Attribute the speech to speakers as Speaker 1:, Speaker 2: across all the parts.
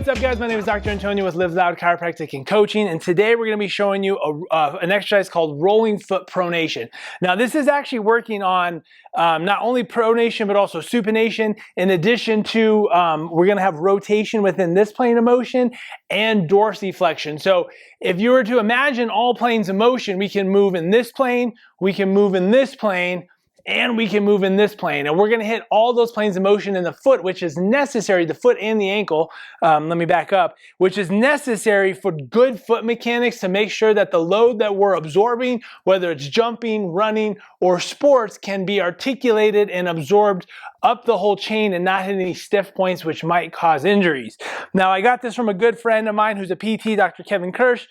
Speaker 1: What's up, guys? My name is Dr. Antonio with Live Loud Chiropractic and Coaching, and today we're going to be showing you an exercise called rolling foot pronation. Now, this is actually working on not only pronation but also supination. In addition to, we're going to have rotation within this plane of motion and dorsiflexion. So, if you were to imagine all planes of motion, we can move in this plane, we can move in this plane, and we can move in this plane. And we're gonna hit all those planes of motion in the foot, which is necessary, the foot and the ankle, let me back up, which is necessary for good foot mechanics to make sure that the load that we're absorbing, whether it's jumping, running, or sports, can be articulated and absorbed up the whole chain and not hit any stiff points, which might cause injuries. Now, I got this from a good friend of mine who's a PT, Dr. Kurse.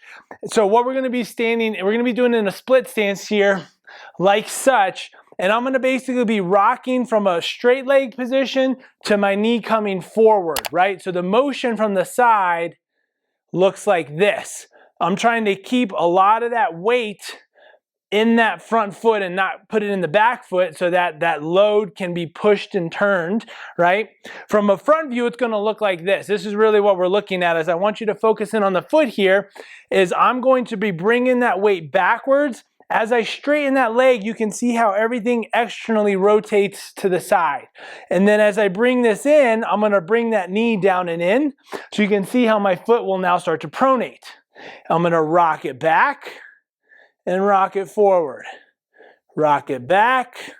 Speaker 1: So what we're gonna be we're gonna be doing in a split stance here, like such. And I'm gonna basically be rocking from a straight leg position to my knee coming forward, right? So the motion from the side looks like this. I'm trying to keep a lot of that weight in that front foot and not put it in the back foot so that that load can be pushed and turned, right? From a front view, it's gonna look like this. This is really what we're looking at. As I want you to focus in on the foot here, is I'm going to be bringing that weight backwards. As I straighten that leg, you can see how everything externally rotates to the side. And then as I bring this in, I'm gonna bring that knee down and in. So you can see how my foot will now start to pronate. I'm gonna rock it back and rock it forward. Rock it back,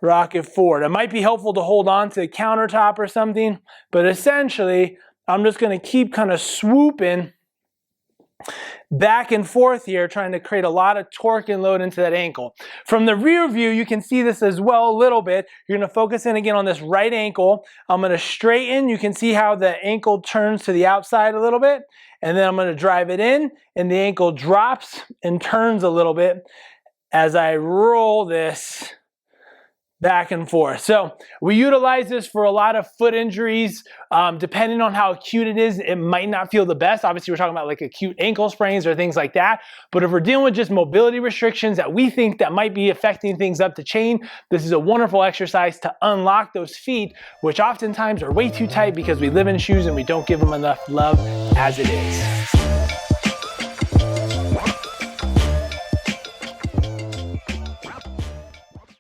Speaker 1: rock it forward. It might be helpful to hold on to the countertop or something, but essentially, I'm just gonna keep kind of swooping back and forth here, trying to create a lot of torque and load into that ankle. From the rear view, you can see this as well a little bit. You're gonna focus in again on this right ankle. I'm gonna straighten. You can see how the ankle turns to the outside a little bit. And then I'm gonna drive it in, and the ankle drops and turns a little bit as I roll this back and forth. So we utilize this for a lot of foot injuries. Depending on how acute it is, it might not feel the best. Obviously, we're talking about like acute ankle sprains or things like that. But if we're dealing with just mobility restrictions that we think that might be affecting things up the chain, this is a wonderful exercise to unlock those feet, which oftentimes are way too tight because we live in shoes and we don't give them enough love as it is.